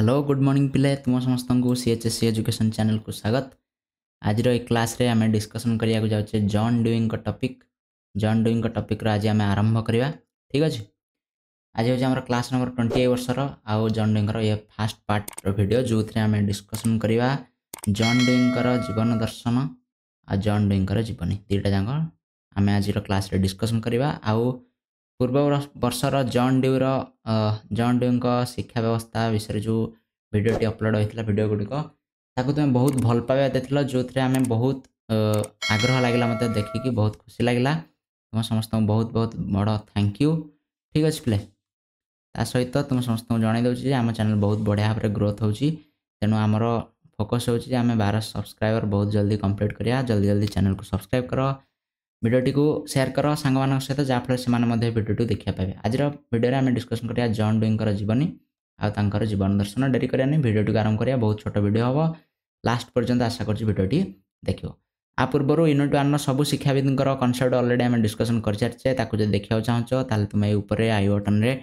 Hello good morning पिले तुम समस्त को सीएचएससी एजुकेशन चैनल को स्वागत। आज क्लास रे आम डिस्कसन करिया जाऊे जॉन डुइंग टॉपिक। जॉन डुइंग टॉपिक आज आम आरंभ करवा। ठीक अच्छे, आज हूँ आम क्लास नंबर 28 वर्षर आउ जॉन डुइंग ये फास्ट पार्ट वीडियो जो थे आम डिस्कसन करवा जॉन डुइंग जीवन दर्शन आ जॉन डुइंग जीवनी दुईटा जाक आम आज क्लास रे डिस्कसन करवा। आउ पूर्व वर्षर जॉन ड्यूर शिक्षा व्यवस्था विषय जो वीडियोटी अपलोड होता वीडियो गुड़िक ताकू तुम बहुत भल पाइबा देथिल जो थे आम बहुत आग्रह लगे मत देखिकी बहुत खुशी लगे। तुम समस्त बहुत बहुत बड़ थैंक यू। ठीक अच्छे प्ले ता सहित तुम समस्त जन दूसरी आम चैनल बहुत बढ़िया भाव में ग्रोथ होची तेणु आमर फोकस होची आम 12 सब्सक्राइबर बहुत जल्दी कंप्लीट करिया। जल्दी जल्दी चैनल को सब्सक्राइब कर वीडियोटी को शेयर कर सांग मान सहित जहाँफल से वीडियो देखा पाए। आज वीडियो आम डिस्कसन करिया जॉन डुइंग जीवनी आर जीवन दर्शन। डेरी करिया वीडियो को आरंभ करिया। बहुत छोट वीडियो हम लास्ट पर्यंत आशा कर वीडियोटी देखो। आ पूर्व यूनिट 1 सब शिक्षाविद कनसेप्ट अलरेडी आम डिस्कसन कर सारी जब देखा चाहो तुम ये आई बटन रे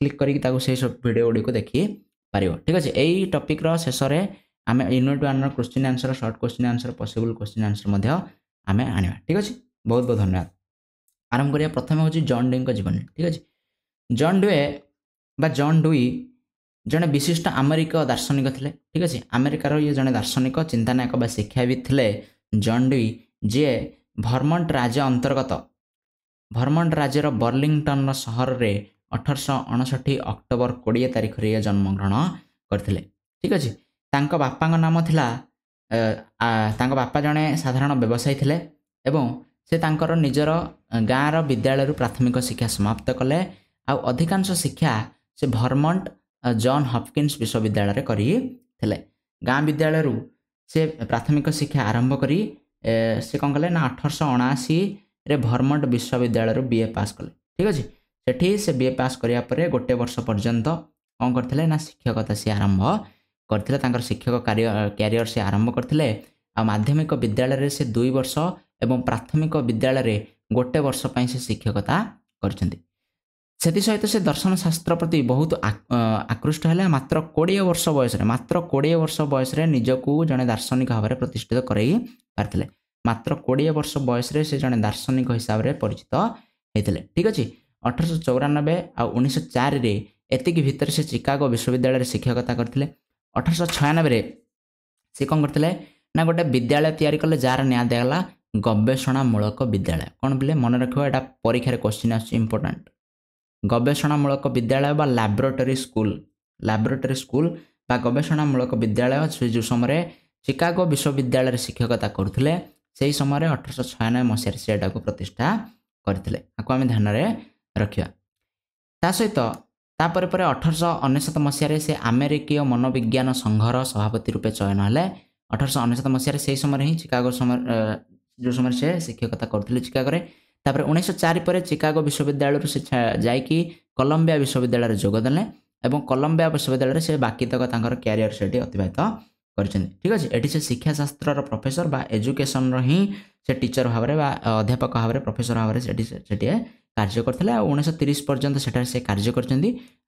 क्लिक करके सब वीडियो गुड़ी देखी पार। ठीक अच्छे, यही टॉपिक शेष में आम unit 1 question answer short question answer possible question answer आम आने। ठीक अच्छे, बहुत बहुत धन्यवाद। आरंभ करिया प्रथम हूँ जॉन डुइंग जीवनी। ठीक अच्छे, जॉन डुई जड़े विशिष्ट आमेरिक दार्शनिक थे। ठीक अच्छे, आमेरिकार ये जड़े दार्शनिक चिंतानायक बा शिक्षाविद थे जॉन डुई जी भर्मंट राज्य अंतर्गत भर्मंट राज्यर बर्लिंगटन सहर में 1859 अक्टोबर 20 तारीख रे जन्मग्रहण करथिले। ठीक अच्छे, तांको बापा नाम थिला तांको बापा जड़े साधारण व्यवसायी थे एवं से तांकर निजर गाँवर विद्यालय प्राथमिक शिक्षा समाप्त कले। आउ अधिकांश शिक्षा से भर्मंट जॉन हॉपकिंस विश्वविद्यालय करथिले। गाँ विद्यालय से प्राथमिक शिक्षा आरंभ करी से कौन कले ना 1879 रे भर्मंट विश्वविद्यालय बीए पास कले। ठीक अच्छे, सेठी से बीए पास करिया परे गोटे वर्ष पर्यंत कौन करथिले ना शिक्षकता से आरंभ करथिले। तांकर शिक्षक कैरियर से आरंभ करथिले। आ माध्यमिक विद्यालय से 2 वर्ष एवं प्राथमिक विद्यालय गोटे वर्ष पर से शिक्षकता करछंती। सेति सहित से दर्शन शास्त्र प्रति बहुत आकृष्ट है। मात्र 20 वर्ष बयस निजको जड़े दार्शनिक भाव में प्रतिष्ठित करई पारथिले। मात्र 20 वर्ष बयस से जड़े दार्शनिक हिसाब से परिचित होते। ठीक अच्छे, 1894 आ 1904 एतिक भितर से चिकागो विश्वविद्यालय शिक्षकता करथिले। 1896 से कौन करथिले ना गोटे विद्यालय तैयारी कले जार ना दिगला गवेषणामूलक विद्यालय। कौन बोले मन रखो, यहाँ परीक्षा क्वेश्चन आइंपोर्टाट। गवेषणामूलक विद्यालय बा लैबोरेटरी स्कूल बा गवेषणामूलक विद्यालय से जो समय चिकागो विश्वविद्यालय शिक्षकता करथिले से समय 1896 मसीह से प्रतिष्ठा करथिले। आपको आम ध्यान में रखा। ता सहित तापर 1899 मसीह से अमेरिकीय मनोविज्ञान संघर सभापति रूपे चयन है। 1899 मसीह से समय ही चिकागो जो समय से शिक्षकता करथिले चिकागो। तापर 1904 पर चिकागो विश्वविद्यालय से जाइकी कोलंबिया विश्वविद्यालय जोगदेले एवं कोलंबिया विश्वविद्यालय से बाकी तक कैरियर से अतिबाहित करछन। ठीक अच्छे, एटी से शिक्षा शास्त्र प्रोफेसर बा एजुकेशन ही से टीचर भाव में अध्यापक भाव में प्रोफेसर भाव में कार्य करते। 1930 पर्यंत से कार्य कर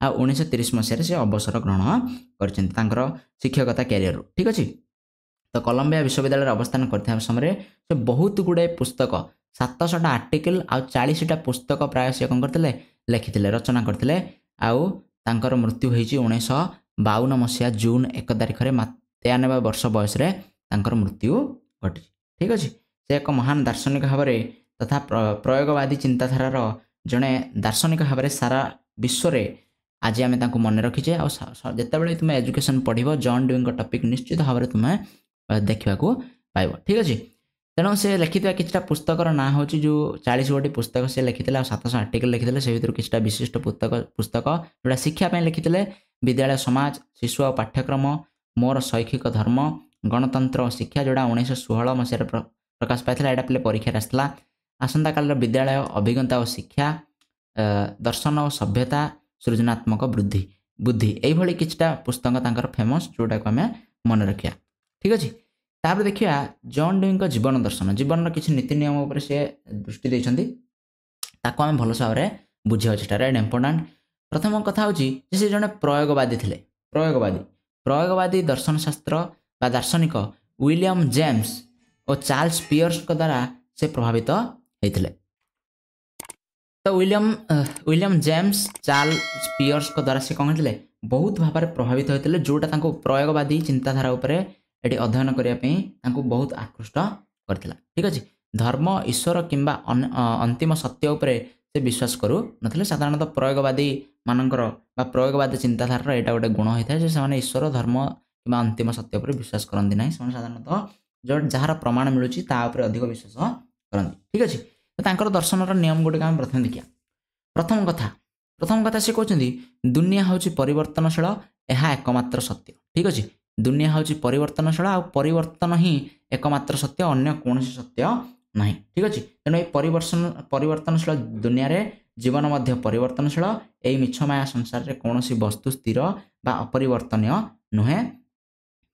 1930 मसीह से अवसर ग्रहण कर शिक्षकता कैरियर। ठीक अच्छे, तो कोलंबिया विश्वविद्यालय अवस्थान करते समय से बहुत गुड़े पुस्तक 700 आर्टिकल आ 40 पुस्तक प्राय से कौन करते लिखिते रचना करते। आउ तांकर मृत्यु होती 1952 मसीहा जून 1 तारीख में 93 वर्ष बयस मृत्यु घटी। ठीक अच्छे, से एक महान दार्शनिक भाव में तथा प्रयोगवादी चिंताधारार जड़े दार्शनिक भाव में सारा विश्व में आज आम मन रखीचे। आते तुम एजुकेशन पढ़ो जॉन डुइंग टॉपिक निश्चित भाव में तुम्हें देखा पाइब। ठीक अच्छे, तेणु से लिखि कि पुस्तकर ना हूँ जो 40 गोटी पुस्तक से लिखिते 700 आर्टिकल लिखिते से भर कि विशिष्ट पुस्तक जोड़ा शिक्षापी लिखिते विद्यालय समाज शिशु और पाठ्यक्रम मोर शैक्षिक धर्म गणतंत्र और शिक्षा जोड़ा 1916 मसीह प्रकाश पाई। यहाँ पे परीक्षा आसला। आसंता काल विद्यालय अभिज्ञता और शिक्षा दर्शन और सभ्यता सृजनात्मक बुद्धि यही किछटा पुस्तक फेमस जोटा को आम मन रखा। ठीक अच्छे, तापर देखिए जॉन डुइंग जीवन दर्शन जीवन किसी नीति नियम उपर से दृष्टि देइछंती ताको आम भल भाव में बुझा चेष्टा इम्पोर्टाट। प्रथम कथा हूँ से जड़े प्रयोगवादी थे। प्रयोगवादी दर्शनशास्त्र बा दार्शनिक विलियम जेम्स और चार्ल्स पियर्स द्वारा से प्रभावित होते। तो विलियम जेम्स चार्ल्स पियर्स द्वारा से कौन होते बहुत भाव में प्रभावित होते जोटा प्रयोगवादी चिंताधारा उपर ये अध्ययन करने बहुत आकृष्ट करथिला। ठीक अच्छे धर्म ईश्वर किंबा अंतिम सत्य उपर से विश्वास करू नथिले। साधारणतः प्रयोगवादी मानकर बा प्रयोगवादी चिंताधारा यहाँ गोटे गुण होता है से ईश्वर धर्म कि अंतिम सत्य उपर विश्वास करती ना। से साधारणतः जो जार प्रमाण मिलूँ अधिक विश्वास करती। ठीक अच्छे तो दर्शनर नियम गुड़िक आम प्रथम देखिए। प्रथम कथा से कहते दुनिया हूँ परिवर्तनशील यह एकमात्र सत्य। ठीक अच्छे दुनिया हूँ परिवर्तनशील आ परिवर्तन ही एकमात्र सत्य अन्य कौन सत्य ना। ठीक अच्छे तेणु ये परिवर्तनशील दुनिया रे जीवन मध्य परिवर्तनशील यही मिछ माया संसार रे कौन वस्तु स्थिर बा अपरिवर्तनीय नुहे।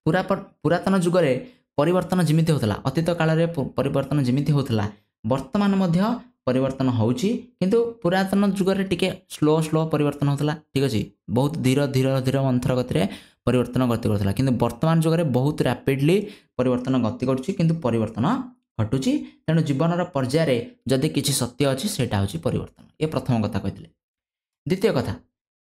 पुरातन जुगरे परिवर्तन जमिति होता अतीत काल रे परिवर्तन जमिति होता वर्तमान मध्य परिवर्तन होउची किंतु पुरातन जुगरे टिके स्लो परिवर्तन होता। ठीक अच्छे बहुत धीरे मंथर गति परिवर्तन गति करता किंतु वर्तमान जुगरे बहुत रैपिडली परिवर्तन गति करुच्ची किंतु परिवर्तन घटुची। तेणु जीवन पर्याय जदि किसी सत्य अच्छी सेटा हूँ परिवर्तन। ये प्रथम कथा कहते। द्वितीय कथा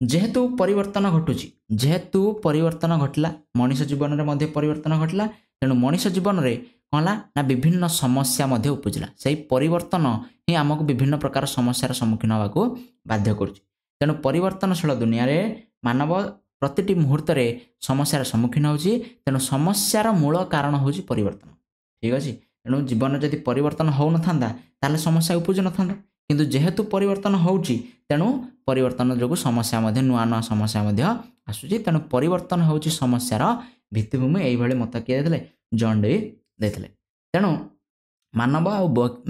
जेहेतु परिवर्तन घटुची जेहेतु परिवर्तन घटला मनीष जीवन में मध्य परिवर्तन घटला तेणु मनीष जीवन में कौन ना विभिन्न समस्या मध्य उपजिला। से परिवर्तन ही आमको विभिन्न प्रकार समस्यार सम्मुखीन होगा बाध्य करुच्ची। तेणु परिवर्तनशील दुनिया रे मानव प्रतिटी मुहूर्त में समस्यार सम्मुखीन होची। तेणु समस्यार मूल कारण हूँ परिवर्तन। ठीक अच्छे तेणु जीवन जदि परिवर्तन हो न था समस्या उपजु न था किंतु जेहेतु परिवर्तन होउची तेणु परिवर्तन जो समस्या मध्य नुआ नुआ समस्या आसूची। तेणु परिवर्तन होउची समस्यार भित्तिभूमि यही मत किए देते जॉन डे देते। तेणु मानव आ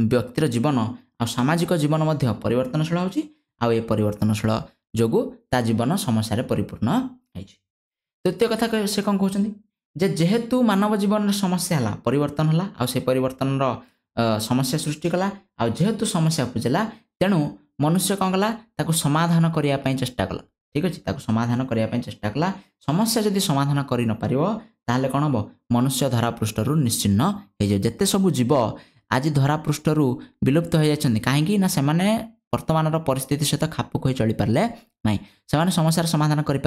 व्यक्तिर जीवन आ सामाजिक जीवन मध्य परिवर्तनशील होउची आ ये परिवर्तनशील जोगु ता जीवन समस्या परिपूर्ण होइछि। तृतीय कथा से कौन कहते जे जेहेतु मानव जीवन समस्या है परिवर्तन है आ से परिवर्तन समस्या सृष्टि कला आ जेहेतु समस्या उपजिला तेणु मनुष्य कौन कला ताकू समाधान करने चेष्टा कला। ठीक अच्छे ताकू समाधान करने चेष्टा कला। समस्या जदि समाधान कर न पारिबो ताहले कौन हम मनुष्य धरापृष्ठरू निश्चिन्न हो जाए। जिते सब जीव आज धरापृष्ठरू विलुप्त हो जाती कहीं ना से वर्तमान परिस्थिति सहित खाप खुई चली पारे ना से समस्यार समाधान करें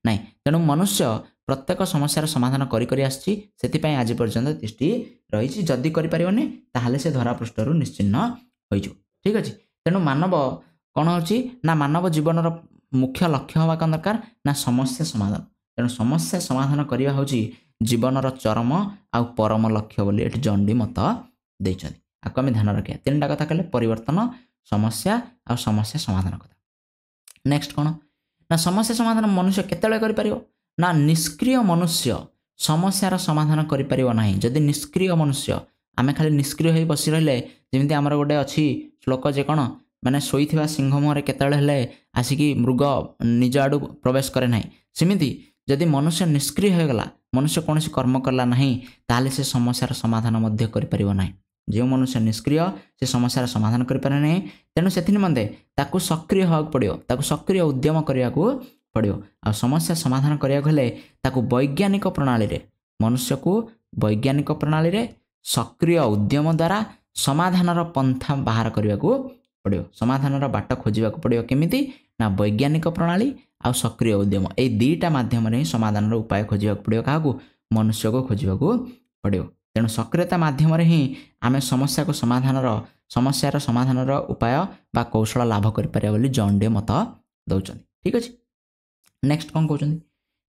ना। तेणु मनुष्य प्रत्येक समस्यार समाधान करी आसी आज पर्यंत दृष्टि रही जदि करें ताहले से धरापृष्ठरू निश्चिन्न हो। ठीक अच्छे तेणु मानव कौन होची ना मानव जीवन मुख्य लक्ष्य हवा कौन दरकार ना समस्या समाधान। तेणु समस्या समाधान करने हूँ जीवनर चरम आ परम लक्ष्य बोली जॉन डी मत देते। आपको आम ध्यान रखा तीन टा कथा कहले परिवर्तन समस्या आ समस्या समाधान कथा। नेक्स्ट कौन ना समस्या समाधान मनुष्य केतले करि परिबो ना निष्क्रिय मनुष्य समस्यार समाधान करि परिबो नाही। जदि निष्क्रिय मनुष्य आमे खाली निष्क्रिय होई बसी रहले जेमिति हमर गोटे अछि श्लोक जे कौन माने शोइथिबा सिंह मुहरे केतले हेले आसिकी मृग निज आडू प्रवेश करे नाही सेमिति जदि मनुष्य निष्क्रिय हो गला मनुष्य कौन कर्म कला नहीं ताले से समस्यार समाधान मध्य करि परिबो नाही। जो मनुष्य निष्क्रिय से समस्यार समाधान करें ना तेणु से निमंते ताकू सक्रिय होगा पड़ो ताकू सक्रिय उद्यम करने को पड़ो आ समस्या समाधान करने ताकू वैज्ञानिक प्रणाली रे मनुष्य को वैज्ञानिक प्रणाली रे सक्रिय उद्यम द्वारा समाधान पंथा बाहर करने को पड़ो समाधान बाट खोजा पड़ो केमिति ना वैज्ञानिक प्रणाली आ सक्रिय उद्यम ये दुईटा मध्यम समाधान उपाय खोजा पड़ो क्या मनुष्य को खोजा पड़ो। तेणु सक्रियता माध्यम ही आम समस्या को समस्यार समाधान उपाय बा कौशल लाभ कर जॉन डे मत दौरान। ठीक अच्छे नेक्स्ट कौन कहते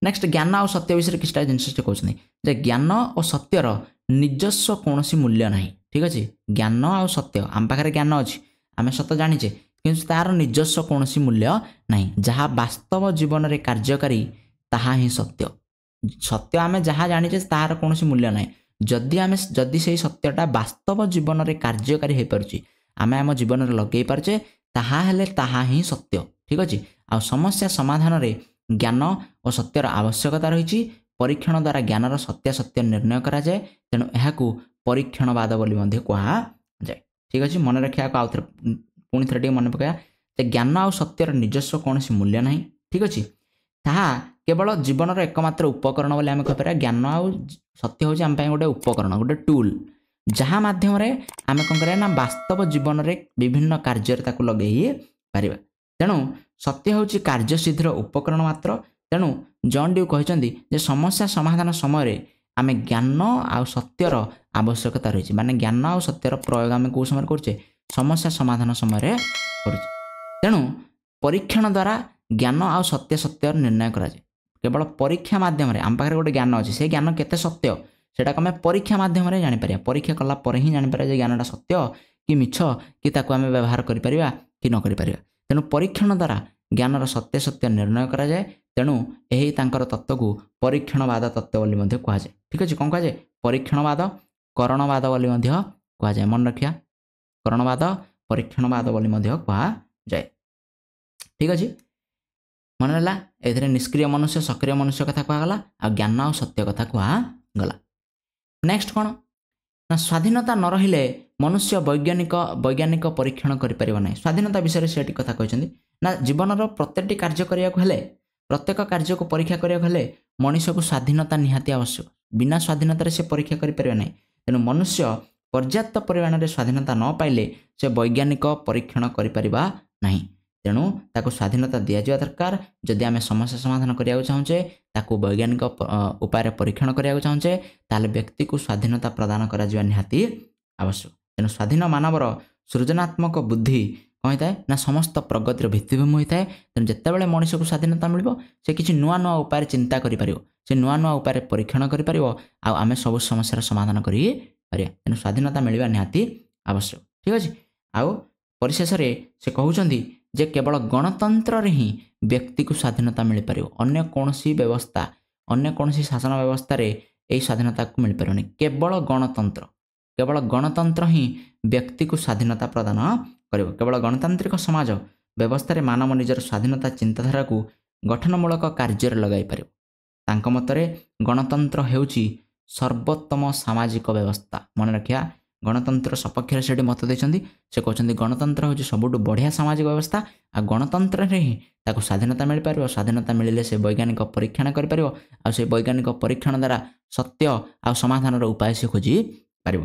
नेक्स्ट ज्ञान और सत्य विषय किसी जिनस कहते ज्ञान और सत्यर निजस्व कौन मूल्य ना। ठीक अच्छे ज्ञान और सत्य आम पाखे ज्ञान अच्छी आम सत जाचे कि तार निजस्व कौन मूल्य ना जहाँ वास्तव जीवन में कार्यकारी ताहा ही सत्य। सत्य आम जहाँ जाचे तार कौन मूल्य ना जदि से सत्यटा वास्तव जीवन में कार्यकारी हो पार्ची आम आम जीवन में लगे पार्चे ताहा ही सत्य। ठीक अच्छे आ समस्या समाधान रे ज्ञान और सत्यर आवश्यकता रही परीक्षण द्वारा ज्ञानर सत्यासत्य निर्णय करा जाए तेणु यह परीक्षणवाद बोली कहा जाए। ठीक अच्छे मन रखा आउ थे पुणी थे मन पकाया ज्ञान आ सत्यर निजस्व कौन मूल्य ना। ठीक अच्छे ताहा केवल जीवन एकमात्र उपकरण बोली आम कहीपर ज्ञान आउ सत्य हूँ आम गोटे उपकरण गोटे टूल जहाँ मध्यम आम कौन करा वास्तव जीवन में विभिन्न कार्य लगे पार तेणु सत्य हूँ कार्यसिद्धिर उपकरण मात्र तेणु जॉन ड्यू कहते समस्या समाधान समय आम ज्ञान आउ सत्यर आवश्यकता रही माने ज्ञान आउ सत्यर प्रयोग आम कौ समय करें समस्या समाधान समय तेणु परीक्षण द्वारा ज्ञान आउ सत्य सत्य निर्णय कराए केवल परीक्षा मध्यम आम पाखे गोटे ज्ञान अच्छे से ज्ञान केते सत्य सेटा आम परीक्षा मध्यम जापर परीक्षा कला ही जापर ज्ञानटा सत्य कि मिछ कि ताकू आम व्यवहार करें कि न करें तेणु परीक्षण द्वारा ज्ञानर सत्य सत्य निर्णय कराए तेणु यही तांकर तत्व को परीक्षणवाद तत्व बोली कहुए ठीक अच्छे कौन कहुए परीक्षणवाद करणवाद बोली कहुए मन रखिया करणवाद परीक्षणवाद बोली कहुए ठीक अच्छे मन रहा ए निष्क्रिय मनुष्य सक्रिय मनुष्य कथा कहगला आ ज्ञान और सत्य कथा कहगला नेक्स्ट कौन ना स्वाधीनता न रहिले मनुष्य वैज्ञानिक परीक्षण करें स्वाधीनता विषय से कथा कहते ना जीवन प्रत्येक कार्य करने प्रत्येक कार्य को परीक्षा करने मनुष्य को स्वाधीनता निहाती आवश्यक बिना स्वाधीनतार से परीक्षा करें ना तेणु मनुष्य पर्याप्त परिमाण में स्वाधीनता न पाइले से वैज्ञानिक परीक्षण करें ना तेणु ताको स्वाधीनता दि जावा दरकार जदि आम समस्या समाधान करने चाहूचे ताको वैज्ञानिक उपाय परीक्षण करने चाहूचे ताले व्यक्ति को स्वाधीनता प्रदान करा निहाती आवश्यक तेणु स्वाधीन मानवर सृजनात्मक बुद्धि कौन होता है ना समस्त प्रगतिर भित्तिभूमि होता है तेणु जितेबाला मनुष्य को स्वाधीनता मिल से किसी नुआ नुआ उपाय चिंता करें से नुआ नुआ उपाय परीक्षण करें आम सब समस्यार समाधान करें तेणु स्वाधीनता मिलवा निहाती आवश्यक ठीक अच्छे आउ परिशेष से कहते जे केवल गणतंत्र ही व्यक्ति को स्वाधीनता मिल पार अन्य कौन व्यवस्था अन्य कौन शासन व्यवस्था रे यही स्वाधीनता को मिल पारे केवल गणतंत्र ही व्यक्ति को स्वाधीनता प्रदान कर केवल गणतांत्रिक समाज व्यवस्था मानव निजर स्वाधीनता चिंताधारा को गठनमूलक कार्य लगाई पार तांको मतरे गणतंत्र हेउची सर्वोत्तम सामाजिक व्यवस्था मन रखिया गणतंत्र सपक्ष से मत देते से कहते गणतंत्र हूँ सबुठ बढ़िया सामाजिक व्यवस्था आ गणतंत्र ही ताको स्वाधीनता मिल पार स्वाधीनता मिले से वैज्ञानिक परीक्षण कर वैज्ञानिक परीक्षण द्वारा सत्य आ समाधान उपाय से खोजी पार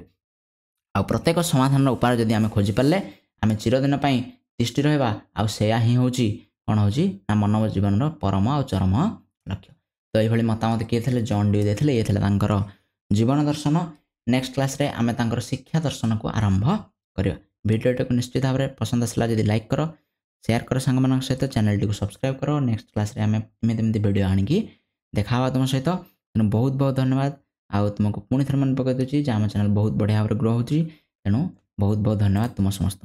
आ प्रत्येक समाधान उपाय जदि आम खोजी पारे आम चिरदिन तिष्टि रहा आया ही हूँ कौन हूँ ना मानव जीवन परम आ चरम लक्ष्य तो ये मतामत किए थे जॉन ड्यू देते ये थे जीवन दर्शन नेक्स्ट क्लास रे आमे तांकर शिक्षा दर्शन को आरंभ करिया वीडियो को निश्चित भाव में पसंद आसला जदि लाइक करो शेयर करो सांग मान सहित चैनल को सब्सक्राइब करो नेक्स्ट क्लास रे आमे एमती वीडियो आनिकी देखा तुम सहित तेणु बहुत बहुत धन्यवाद आउ तुमको पुणी थर मन पकई दूसरी आम चैनल बहुत बढ़िया भाव ग्रो होती तेणु बहुत बहुत धन्यवाद तुम समस्त।